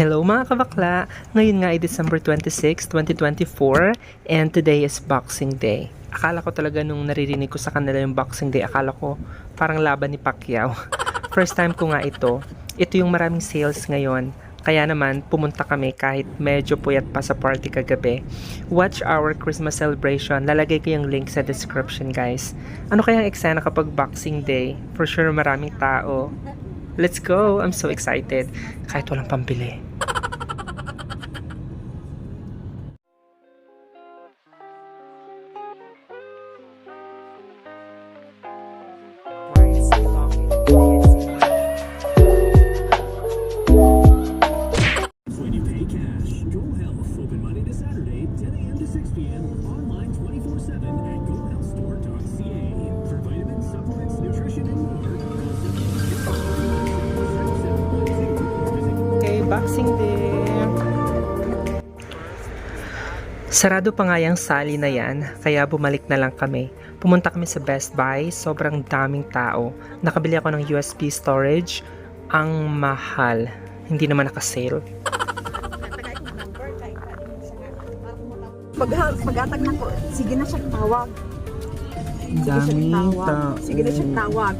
Hello mga kabakla! Ngayon nga ay December 26, 2024 and today is Boxing Day. Akala ko talaga nung naririnig ko sa kanila yung Boxing Day, akala ko parang laban ni Pacquiao. First time ko nga ito. Ito yung maraming sales ngayon. Kaya naman, pumunta kami kahit medyo puyat pa sa party kagabi. Watch our Christmas celebration. Lalagay ko yung link sa description, guys. Ano kayang eksena kapag Boxing Day? For sure, maraming tao. Let's go! I'm so excited. Kahit walang pambili. When you pay cash, Go Health open Monday to Saturday, 10 a.m. to 6 p.m. Online 24/7 at GoHealthStore.ca for vitamins, supplements, nutrition, and more. Okay, Boxing Day! Sarado pa nga yung sali na yan, kaya bumalik na lang kami. Pumunta kami sa Best Buy, sobrang daming tao. Nakabili ako ng USB storage, ang mahal. Hindi naman nakasale. Pag-atag na ko, sige na siyang tawag. Sige na siyang tawag.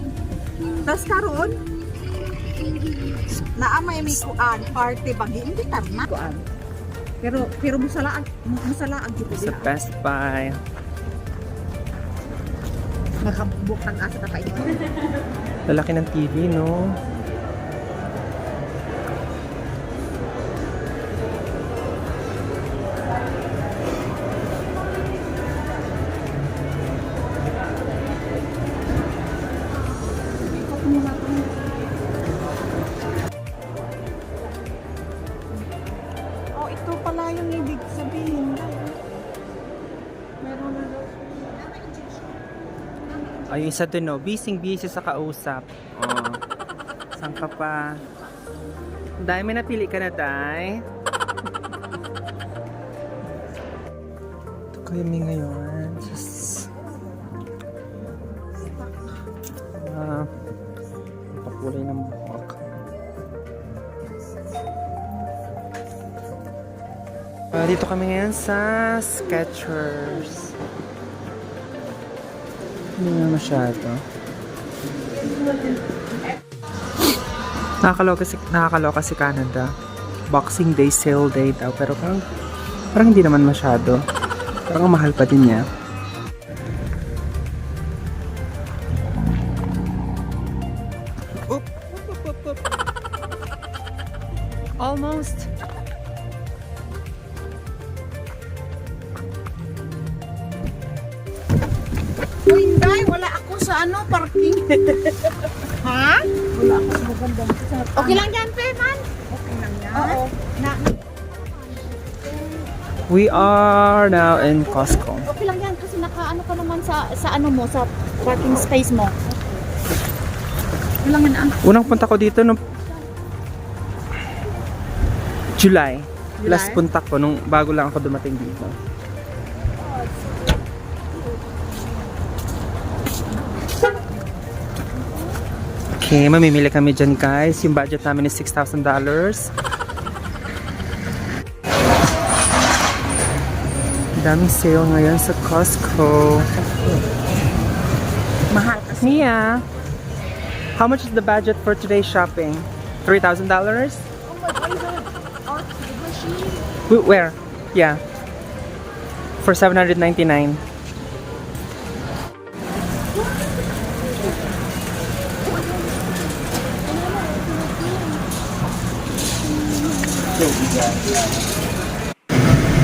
Tapos karon, naamay may kuan, party bagi, hindi tarna. Kuan. Pero musalaag dito Sa sila. Best Buy. Nakabuk ang asa ka kayo. Lalaki ng TV, no? Oh, ito pala yung ibig sabihin. Meron na daw. Ay, isa dun, no? Busy sa kausap. Oh. Saan ka pa? Day, may napili ka na, Day? Ito kami ngayon. Just... pakulay ng buhok. Dito kami ngayon sa Skechers. Hindi nga masyado. Nakakaloka si Canada. Boxing Day, sale day daw. Pero parang hindi naman masyado. Parang mahal pa din niya. Oop. Almost. Uy, Inday, wala ako sa parking. Ha? Wala ako sa magandang sa Okay lang yan, Peman. Okay lang yan. Oo. We are now in Costco. Okay lang yan kasi nakaano ka naman sa ano mo, sa parking space mo. Wala nga na. Unang punta ko dito nung July. Last punta ko nung bago lang ako dumating dito. Okay, mamimili kami dyan, guys. Yung budget namin is $6,000. Daming sale ngayon sa Costco. Mahal kasi. Mia, how much is the budget for today's shopping? $3,000? Oh my God. Where? Yeah. For $799.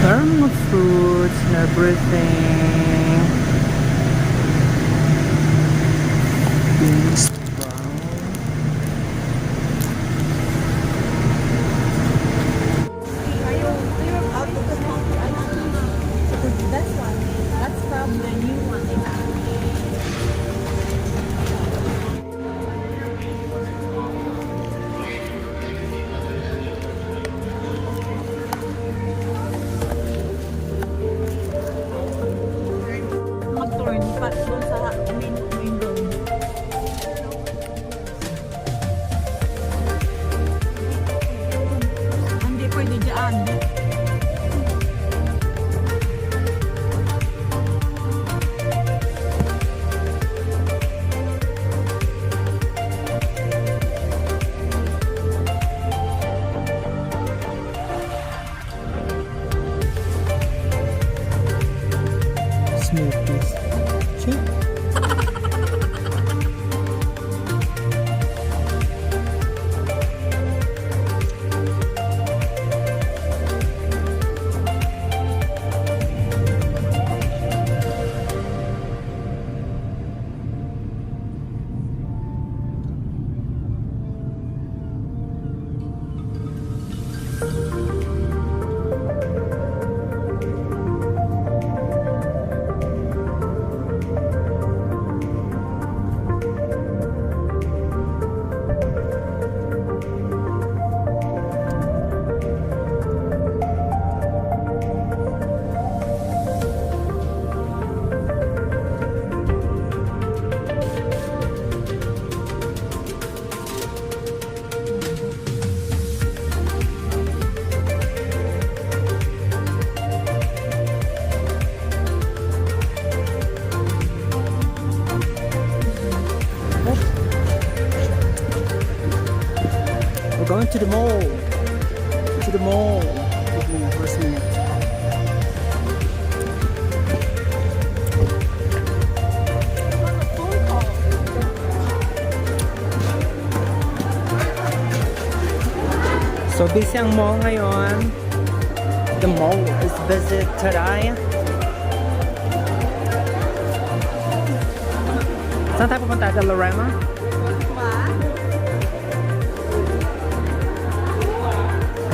There are fruits and everything. Beans, brown. That's one. That's from the new one. We're going to the mall. To the mall. First minute. So busy ang mall ngayon. The mall is busy today. Saan tayo pupunta? Sa Lorema?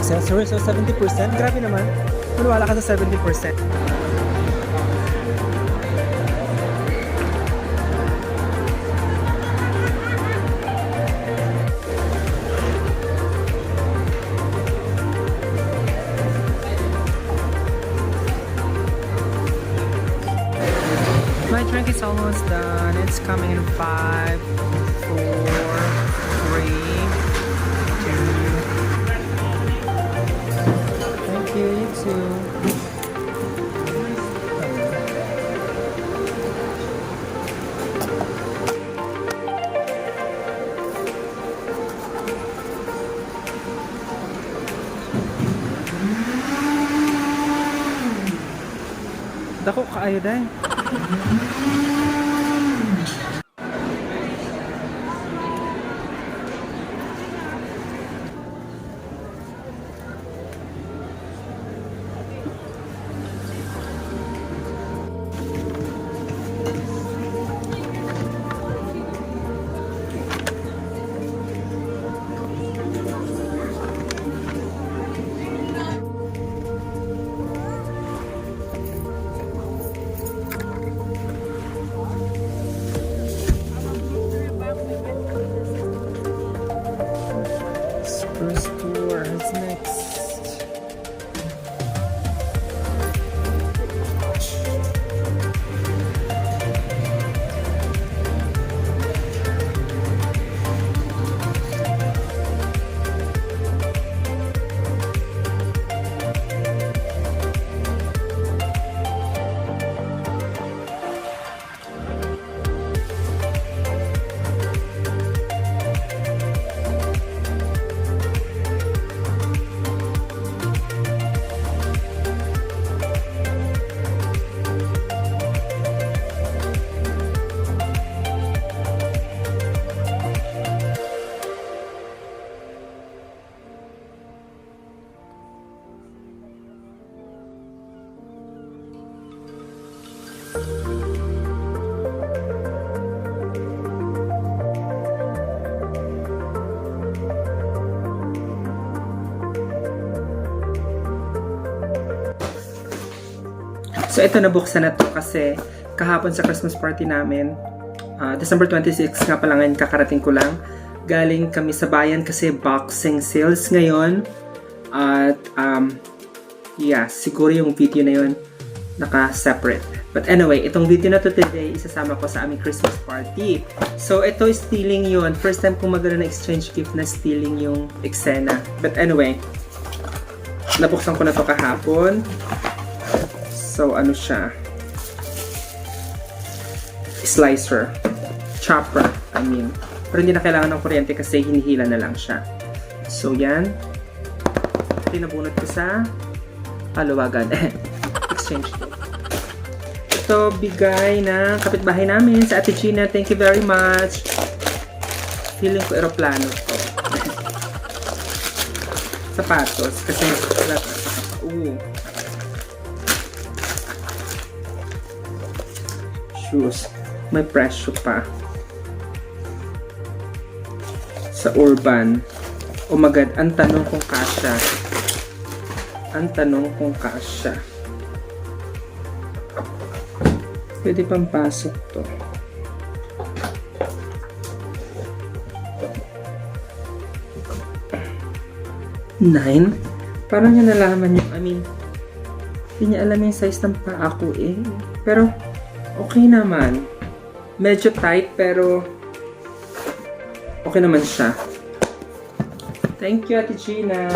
Accessories, so 70%? Grabe naman. Wala ka sa 70%. My drink is almost done. It's coming in 5, 4, 3, 2. Thank you, you too. Dako kaayo dahil. First tour is next. So ito, nabuksan na to kasi kahapon sa Christmas party namin, December 26 nga pala ngayon, kakarating ko lang. Galing kami sa bayan kasi boxing sales ngayon. At yeah, siguro yung video na yun naka-separate. But anyway, itong video na to today, isasama ko sa aming Christmas party. So ito, stealing yun. First time kong magkaroon na exchange gift na stealing yung eksena. But anyway, nabuksan ko na to kahapon. So, ano siya? Slicer. Chopper, I mean. Pero hindi na kailangan ng kuryente kasi hinihila na lang siya. So, yan. Pinabunot ko sa paluwagan. Exchange gift. Ito, bigay ng kapitbahay namin sa Ate Gina. Thank you very much. Feeling ko aeroplano to. Sapatos. Kasi, shoes. May presyo pa. Sa Urban. Oh my God, ang tanong kung kasya. Ang tanong kung kasya. Pwede pang pasok to. Nine? Parang niya nalaman yung, hindi niya alam yung size ng paa ko eh. Pero, okay naman. Medyo tight pero okay naman siya. Thank you, Ate Gina.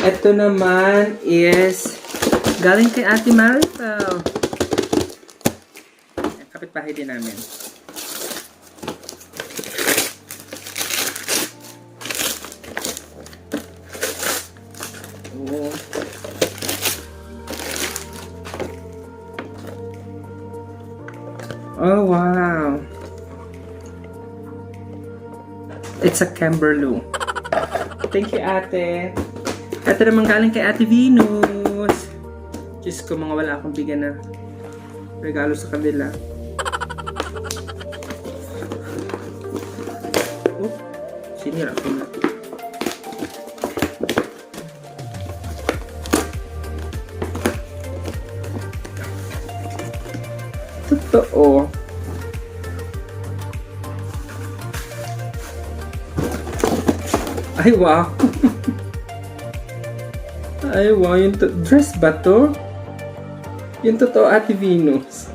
Ito naman is galing kay Ate Maripel. Kapitbahay din namin. It's a Camberloo. Thank you, ate. Ito naman galing kay Ate Venus. Diyos ko, mga wala akong bigyan na regalo sa kanila. Oh, sinira ko na. Totoo. Ay, wow. Ay, wow. Yung dress ba to? Yung totoo, Ate Venus.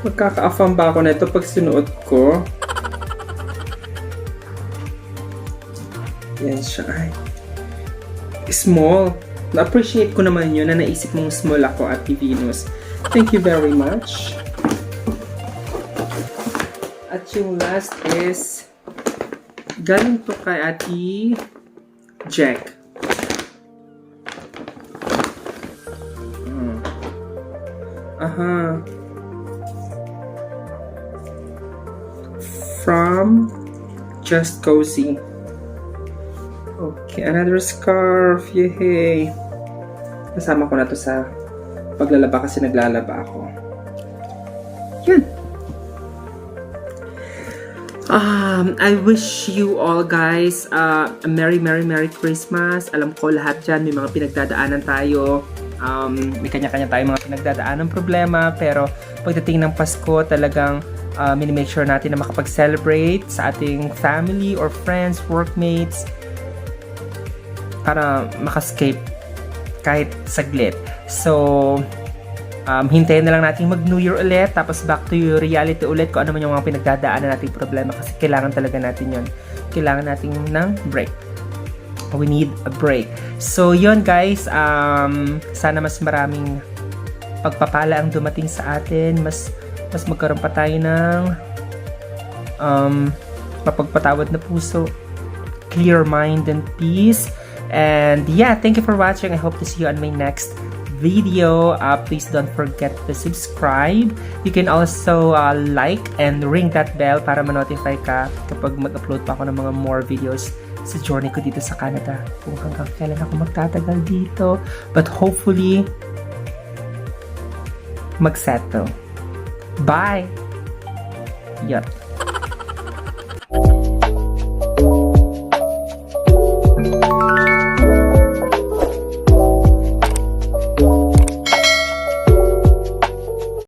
Magkakaafam ba ako na ito pag sinuot ko? Yan siya. Ay. Small. Na-appreciate ko naman yun na naisip mong small ako, Ate Venus. Thank you very much. At yung last is galing to kay Ate Jack. Aha. From Just Cozy. Okay, another scarf. Yay! Kasama ko na to sa paglalaba kasi naglalaba ako. Yun. I wish you all guys a Merry Christmas. Alam ko lahat dyan may mga pinagdadaanan tayo. May kanya-kanya tayo mga pinagdadaanan problema. Pero pagdating ng Pasko talagang minimake sure natin na makapag-celebrate sa ating family or friends, workmates para makascape kahit saglit. So, hintayin na lang natin mag-New Year ulit, tapos back to reality ulit kung ano man yung mga pinagdadaanan nating problema kasi kailangan talaga natin yun. Kailangan natin ng break. We need a break. So, yun guys, sana mas maraming pagpapala ang dumating sa atin, mas magkaroon pa tayo ng mapagpatawad na puso, clear mind and peace. And yeah, thank you for watching. I hope to see you on my next video. Please don't forget to subscribe. You can also like and ring that bell para ma-notify ka kapag mag-upload pa ako ng mga more videos sa journey ko dito sa Canada. Kung hanggang kailan ako magtatagal dito. But hopefully, mag-settle. Bye! Yup.